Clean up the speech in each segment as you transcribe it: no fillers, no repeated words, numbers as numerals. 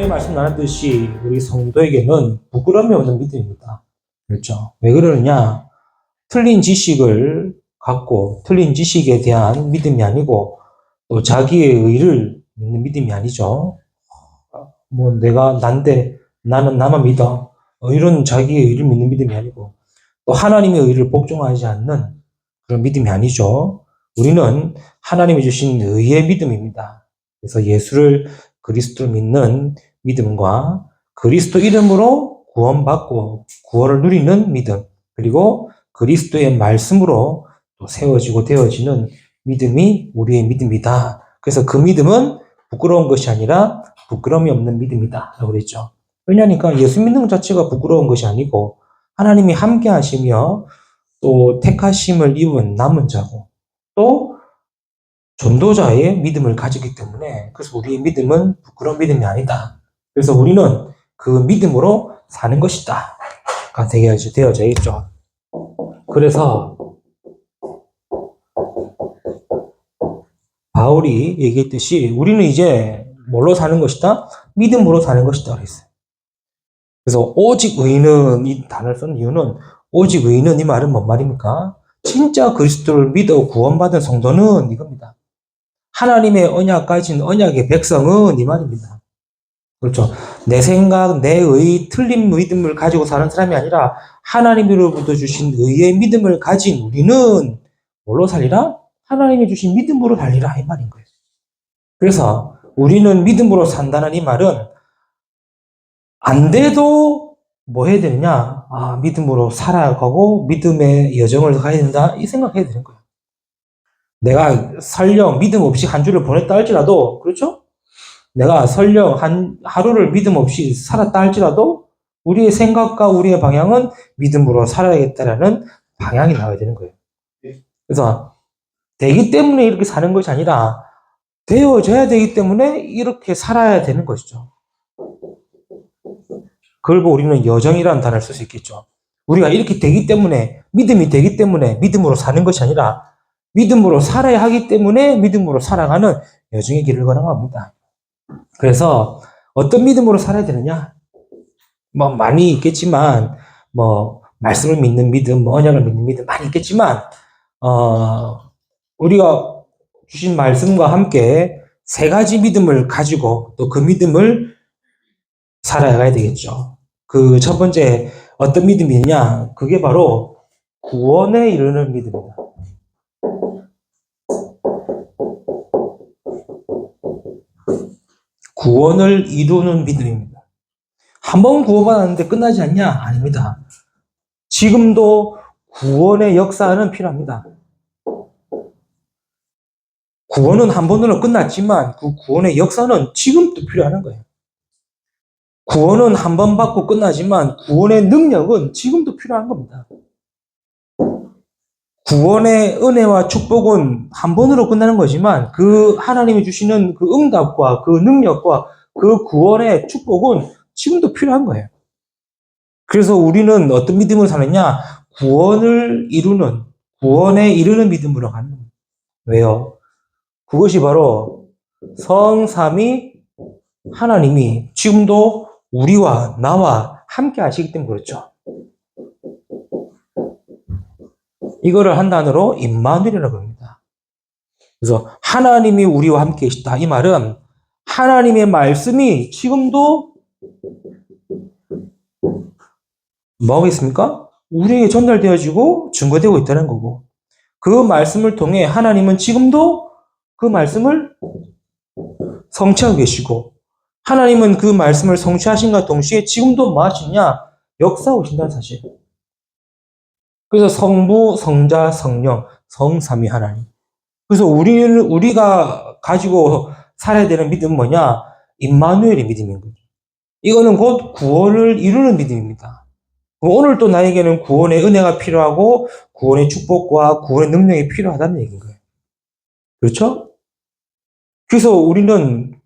전에 말씀 나눴듯이 우리 성도에게는 부끄러움이 없는 믿음입니다. 그렇죠? 왜 그러느냐? 틀린 지식을 갖고 틀린 지식에 대한 믿음이 아니고 또 자기의 의를 믿는 믿음이 아니죠. 뭐 내가 난데 나는 나만 믿어. 이런 자기의 의를 믿는 믿음이 아니고 또 하나님의 의를 복종하지 않는 그런 믿음이 아니죠. 우리는 하나님이 주신 의의 믿음입니다. 그래서 예수를 그리스도로 믿는 믿음과 그리스도 이름으로 구원받고 구원을 누리는 믿음, 그리고 그리스도의 말씀으로 또 세워지고 되어지는 믿음이 우리의 믿음이다. 그래서 그 믿음은 부끄러운 것이 아니라 부끄러움이 없는 믿음이다 라고 그랬죠. 왜냐하니까 예수 믿는 것 자체가 부끄러운 것이 아니고 하나님이 함께 하시며 또 택하심을 입은 남은 자고 또 전도자의 믿음을 가지기 때문에 그래서 우리의 믿음은 부끄러운 믿음이 아니다. 그래서 우리는 그 믿음으로 사는 것이다. 가 되어져 있죠. 그래서 바울이 얘기했듯이 우리는 이제 뭘로 사는 것이다? 믿음으로 사는 것이다. 그랬어요. 그래서 오직 의인은 이 단어를 쓴 이유는 오직 의인은 이 말은 뭔 말입니까? 진짜 그리스도를 믿어 구원받은 성도는 이겁니다. 하나님의 언약 가진 언약의 백성은 이 말입니다. 그렇죠. 내 생각, 내 의, 틀린 믿음을 가지고 사는 사람이 아니라 하나님으로부터 주신 의의 믿음을 가진 우리는 뭘로 살리라? 하나님이 주신 믿음으로 살리라 이 말인 거예요. 그래서 우리는 믿음으로 산다는 이 말은 안 돼도 뭐 해야 되느냐? 믿음으로 살아가고 믿음의 여정을 가야 된다 이 생각해야 되는 거예요. 내가 설령 믿음 없이 한 주를 보냈다 할지라도 그렇죠? 내가 설령 하루를 믿음 없이 살았다 할지라도 우리의 생각과 우리의 방향은 믿음으로 살아야겠다라는 방향이 나와야 되는 거예요. 그래서 되기 때문에 이렇게 사는 것이 아니라 되어져야 되기 때문에 이렇게 살아야 되는 것이죠. 그걸 보고 우리는 여정이라는 단어를 쓸 수 있겠죠. 우리가 이렇게 되기 때문에 믿음이 되기 때문에 믿음으로 사는 것이 아니라 믿음으로 살아야 하기 때문에 믿음으로 살아가는 여정의 길을 걸어가는 겁니다. 그래서 어떤 믿음으로 살아야 되느냐? 뭐 많이 있겠지만 뭐 말씀을 믿는 믿음, 뭐 언약을 믿는 믿음 많이 있겠지만 우리가 주신 말씀과 함께 세 가지 믿음을 가지고 또 그 믿음을 살아가야 되겠죠. 그 첫 번째 어떤 믿음이냐? 그게 바로 구원에 이르는 믿음입니다. 구원을 이루는 믿음입니다. 한 번 구원받았는데 끝나지 않냐? 아닙니다. 지금도 구원의 역사는 필요합니다. 구원은 한 번으로 끝났지만 그 구원의 역사는 지금도 필요한 거예요. 구원은 한 번 받고 끝나지만 구원의 능력은 지금도 필요한 겁니다. 구원의 은혜와 축복은 한 번으로 끝나는 거지만 그 하나님이 주시는 그 응답과 그 능력과 그 구원의 축복은 지금도 필요한 거예요. 그래서 우리는 어떤 믿음으로 사느냐? 구원을 이루는, 구원에 이르는 믿음으로 가는 겁니다. 왜요? 그것이 바로 성삼위 하나님이 지금도 우리와 나와 함께 하시기 때문에 그렇죠. 이거를 한 단어로 임마누엘이라고 합니다. 그래서 하나님이 우리와 함께 계시다. 이 말은 하나님의 말씀이 지금도 뭐하고 있습니까? 우리에게 전달되어지고 증거되고 있다는 거고 그 말씀을 통해 하나님은 지금도 그 말씀을 성취하고 계시고 하나님은 그 말씀을 성취하신과 동시에 지금도 뭐 하시냐? 역사하고 계신다는 사실. 그래서 성부, 성자, 성령, 성삼위 하나님. 그래서 우리가 가지고 살아야 되는 믿음은 뭐냐? 임마누엘의 믿음인 거죠. 이거는 곧 구원을 이루는 믿음입니다. 오늘 또 나에게는 구원의 은혜가 필요하고 구원의 축복과 구원의 능력이 필요하다는 얘기인 거예요. 그렇죠? 그래서 우리는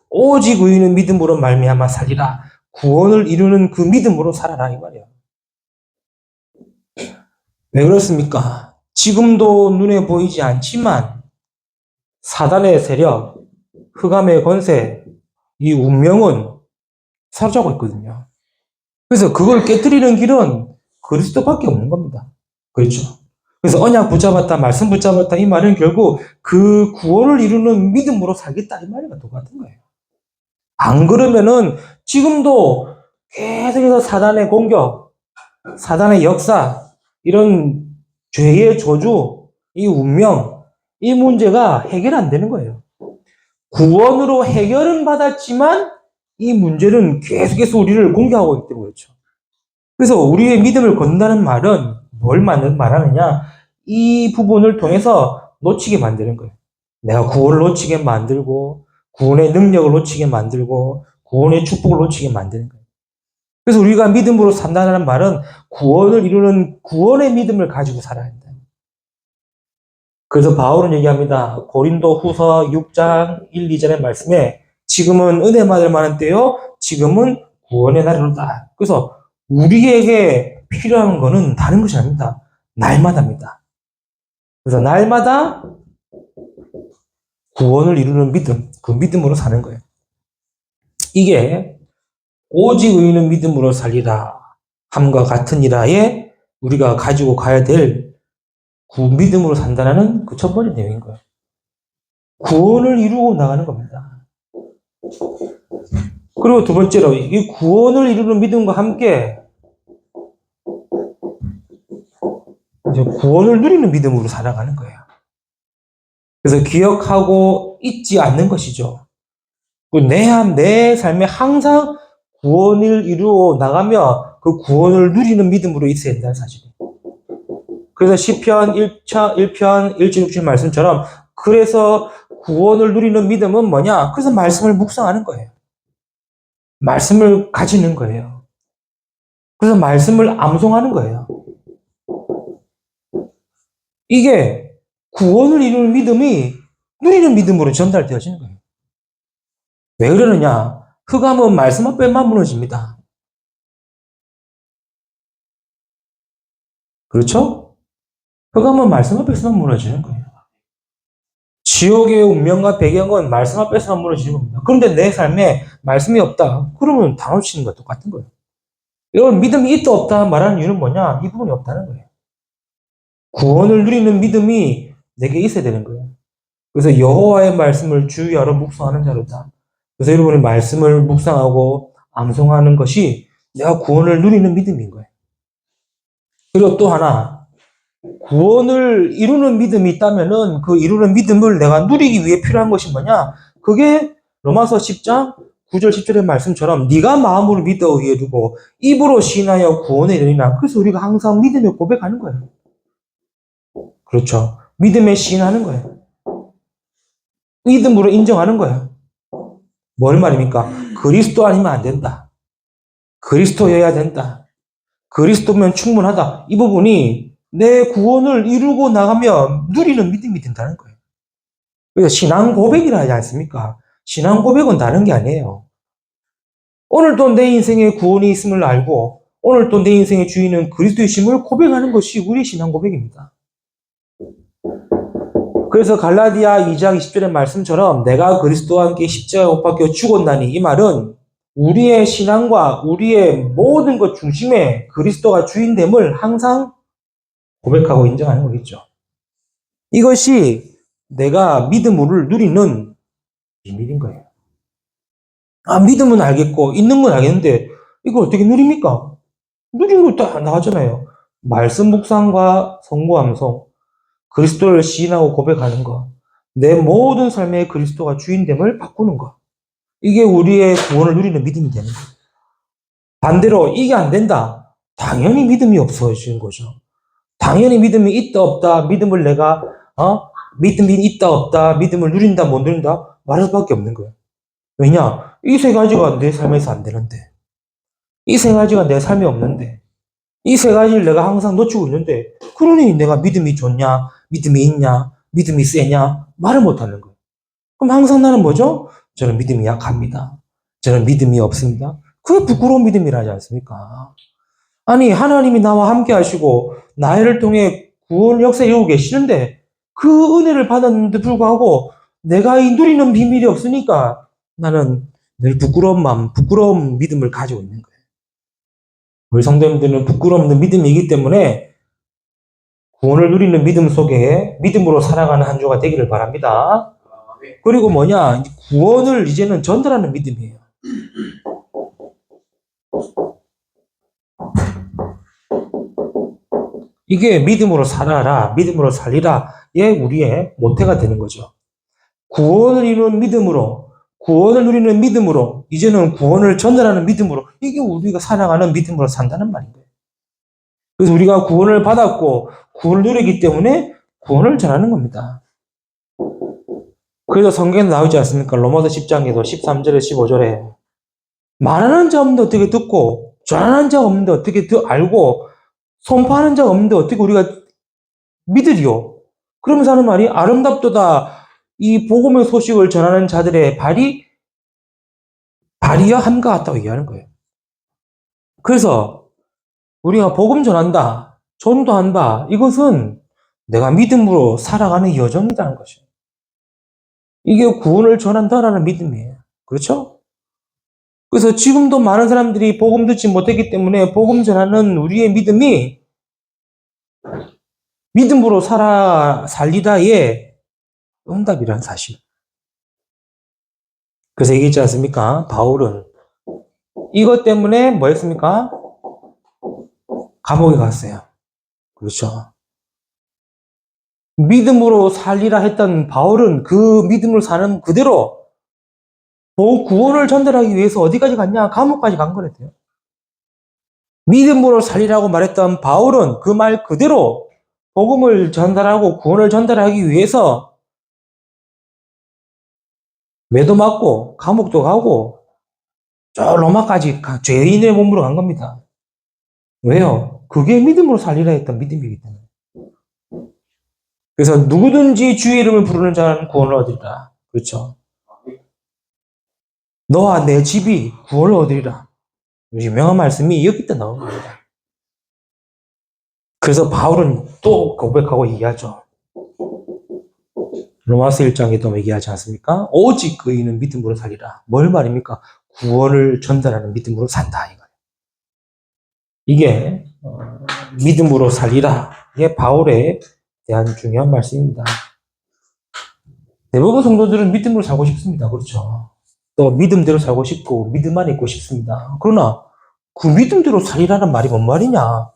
오직 의인은 믿음으로 말미암아 살리라. 구원을 이루는 그 믿음으로 살아라 이 말이에요. 왜 그렇습니까? 지금도 눈에 보이지 않지만 사단의 세력, 흑암의 권세, 이 운명은 사로잡고 있거든요. 그래서 그걸 깨뜨리는 길은 그리스도밖에 없는 겁니다. 그렇죠? 그래서 언약 붙잡았다, 말씀 붙잡았다 이 말은 결국 그 구원을 이루는 믿음으로 살겠다 이 말과 똑같은 거예요. 안 그러면은 지금도 계속해서 사단의 공격, 사단의 역사, 이런 죄의 저주, 이 운명, 이 문제가 해결 안 되는 거예요. 구원으로 해결은 받았지만 이 문제는 계속해서 우리를 공격하고 있기 때문에 그렇죠. 그래서 우리의 믿음을 건다는 말은 뭘 말하느냐? 이 부분을 통해서 놓치게 만드는 거예요. 내가 구원을 놓치게 만들고, 구원의 능력을 놓치게 만들고, 구원의 축복을 놓치게 만드는 거예요. 그래서 우리가 믿음으로 산다는 말은 구원을 이루는 구원의 믿음을 가지고 살아야 한다. 그래서 바울은 얘기합니다. 고린도 후서 6장 1, 2절의 말씀에 지금은 은혜 받을 만한 때요. 지금은 구원의 날이로다. 그래서 우리에게 필요한 거는 다른 것이 아닙니다. 날마다입니다. 그래서 날마다 구원을 이루는 믿음, 그 믿음으로 사는 거예요. 이게 오직 의인은 믿음으로 살리라 함과 같으니라에 우리가 가지고 가야 될 그 믿음으로 산다는 그 첫 번째 내용인 거예요. 구원을 이루고 나가는 겁니다. 그리고 두 번째로 이 구원을 이루는 믿음과 함께 이제 구원을 누리는 믿음으로 살아가는 거예요. 그래서 기억하고 잊지 않는 것이죠. 내 삶에 항상 구원을 이루어 나가며 그 구원을 누리는 믿음으로 있어야 된다는 사실이에요. 그래서 시편 1편 1절 6절 말씀처럼 그래서 구원을 누리는 믿음은 뭐냐? 그래서 말씀을 묵상하는 거예요. 말씀을 가지는 거예요. 그래서 말씀을 암송하는 거예요. 이게 구원을 이루는 믿음이 누리는 믿음으로 전달되어지는 거예요. 왜 그러느냐? 흑암은 말씀 앞에만 무너집니다. 그렇죠? 흑암은 말씀 앞에서만 무너지는 거예요. 지옥의 운명과 배경은 말씀 앞에서만 무너지는 겁니다. 그런데 내 삶에 말씀이 없다. 그러면 다 놓치는 것 똑같은 거예요. 이건 믿음이 있다 없다 말하는 이유는 뭐냐? 이 부분이 없다는 거예요. 구원을 누리는 믿음이 내게 있어야 되는 거예요. 그래서 여호와의 말씀을 주야로 묵상하는 자로다. 그래서 여러분이 말씀을 묵상하고 암송하는 것이 내가 구원을 누리는 믿음인 거예요. 그리고 또 하나, 구원을 이루는 믿음이 있다면은 그 이루는 믿음을 내가 누리기 위해 필요한 것이 뭐냐? 그게 로마서 10장 9절 10절의 말씀처럼 네가 마음으로 믿어 의에 두고 입으로 시인하여 구원에 이르리라. 그래서 우리가 항상 믿음의 고백하는 거예요. 그렇죠. 믿음에 시인하는 거예요. 믿음으로 인정하는 거예요. 뭘 말입니까? 그리스도 아니면 안 된다. 그리스도여야 된다. 그리스도면 충분하다. 이 부분이 내 구원을 이루고 나가면 누리는 믿음이 된다는 거예요. 그래서 신앙 고백이라 하지 않습니까? 신앙 고백은 다른 게 아니에요. 오늘도 내 인생에 구원이 있음을 알고 오늘도 내 인생의 주인은 그리스도이심을 고백하는 것이 우리의 신앙 고백입니다. 그래서 갈라디아 2장 20절의 말씀처럼 내가 그리스도와 함께 십자가에 못 박혀 죽었나니 이 말은 우리의 신앙과 우리의 모든 것 중심에 그리스도가 주인됨을 항상 고백하고 인정하는 거겠죠. 이것이 내가 믿음을 누리는 비밀인 거예요. 아, 믿음은 알겠고 있는 건 알겠는데 이걸 어떻게 누립니까? 누리는 거 다 나왔잖아요. 말씀 묵상과 성고 암송, 그리스도를 시인하고 고백하는 것, 내 모든 삶의 그리스도가 주인됨을 바꾸는 것. 이게 우리의 구원을 누리는 믿음이 되는 거예요. 반대로 이게 안 된다. 당연히 믿음이 없어지는 거죠. 당연히 믿음이 있다 없다, 믿음을 내가 믿음이 있다 없다, 믿음을 누린다 못 누린다 말할 수밖에 없는 거예요. 왜냐? 이 세 가지가 내 삶에서 안 되는데, 이 세 가지가 내 삶에 없는데, 이 세 가지를 내가 항상 놓치고 있는데, 그러니 내가 믿음이 좋냐, 믿음이 있냐, 믿음이 세냐 말을 못하는 거예요. 그럼 항상 나는 뭐죠? 저는 믿음이 약합니다. 저는 믿음이 없습니다. 그게 부끄러운 믿음이라 하지 않습니까? 아니, 하나님이 나와 함께 하시고 나를 통해 구원 역사에 이루고 계시는데 그 은혜를 받았는데 불구하고 내가 이 누리는 비밀이 없으니까 나는 늘 부끄러운 믿음을 가지고 있는 거예요. 우리 성도님들은 부끄러움 없는 믿음이기 때문에 구원을 누리는 믿음 속에 믿음으로 살아가는 한 주가 되기를 바랍니다. 그리고 뭐냐? 구원을 이제는 전달하는 믿음이에요. 이게 믿음으로 살아라, 믿음으로 살리라의 우리의 모태가 되는 거죠. 구원을 이루는 믿음으로, 구원을 누리는 믿음으로, 이제는 구원을 전달하는 믿음으로, 이게 우리가 살아가는 믿음으로 산다는 말인 거예요. 그래서 우리가 구원을 받았고, 구원을 누리기 때문에 구원을 전하는 겁니다. 그래서 성경에 나오지 않습니까? 로마서 10장에도 13절에 15절에 말하는 자 없는데 어떻게 듣고, 전하는 자 없는데 어떻게 알고, 선포하는 자 없는데 어떻게 우리가 믿으리요? 그러면서 하는 말이 아름답도다. 이 복음의 소식을 전하는 자들의 발이여 함과 같다고 얘기하는 거예요. 그래서 우리가 복음 전한다, 전도한다. 이것은 내가 믿음으로 살아가는 여정이라는 것이에요. 이게 구원을 전한다라는 믿음이에요. 그렇죠? 그래서 지금도 많은 사람들이 복음 듣지 못했기 때문에 복음 전하는 우리의 믿음이 믿음으로 살리다의 응답이라는 사실. 그래서 얘기했지 않습니까? 바울은 이것 때문에 뭐 했습니까? 감옥에 갔어요. 그렇죠. 믿음으로 살리라 했던 바울은 그 믿음으로 사는 그대로 구원을 전달하기 위해서 어디까지 갔냐? 감옥까지 간 거랬대요. 믿음으로 살리라고 말했던 바울은 그 말 그대로 복음을 전달하고 구원을 전달하기 위해서 매도 맞고 감옥도 가고 저 로마까지 죄인의 몸으로 간 겁니다. 왜요? 그게 믿음으로 살리라 했던 믿음이기 때문에. 그래서 누구든지 주의 이름을 부르는 자는 구원을 얻으리라. 그렇죠? 너와 내 집이 구원을 얻으리라. 유명한 말씀이 여기 때 나온 겁니다. 그래서 바울은 또 고백하고 얘기하죠. 로마서 1장에도 얘기하지 않습니까? 오직 의인은 믿음으로 살리라. 뭘 말입니까? 구원을 전달하는 믿음으로 산다. 이게 믿음으로 살리라. 이게 바울에 대한 중요한 말씀입니다. 대부분 성도들은 믿음으로 살고 싶습니다. 그렇죠? 또 믿음대로 살고 싶고 믿음 안에 있고 싶습니다. 그러나 그 믿음대로 살리라는 말이 뭔 말이냐?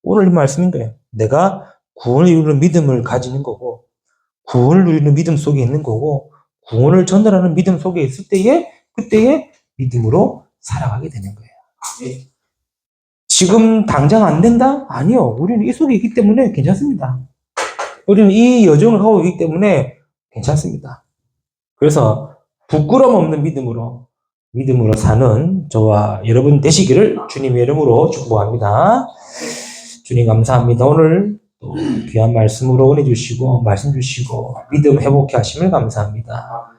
오늘 이 말씀인 거예요. 내가 구원을 이루는 믿음을 가지는 거고 구원을 누리는 믿음 속에 있는 거고 구원을 전달하는 믿음 속에 있을 때에 그때에 믿음으로 살아가게 되는 거예요. 지금 당장 안 된다? 아니요. 우리는 이 속에 있기 때문에 괜찮습니다. 우리는 이 여정을 하고 있기 때문에 괜찮습니다. 그래서 부끄럼 없는 믿음으로 사는 저와 여러분 되시기를 주님의 이름으로 축복합니다. 주님 감사합니다. 오늘 또 귀한 말씀으로 은혜 주시고 말씀 주시고 믿음 회복케 하심을 감사합니다.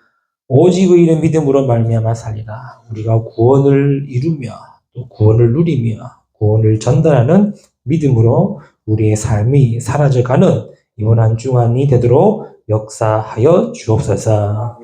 오직 의인의 믿음으로 말미암아 살리라. 우리가 구원을 이루며 또 구원을 누리며 구원을 전달하는 믿음으로 우리의 삶이 사라져가는 이번 한 주간이 되도록 역사하여 주옵소서.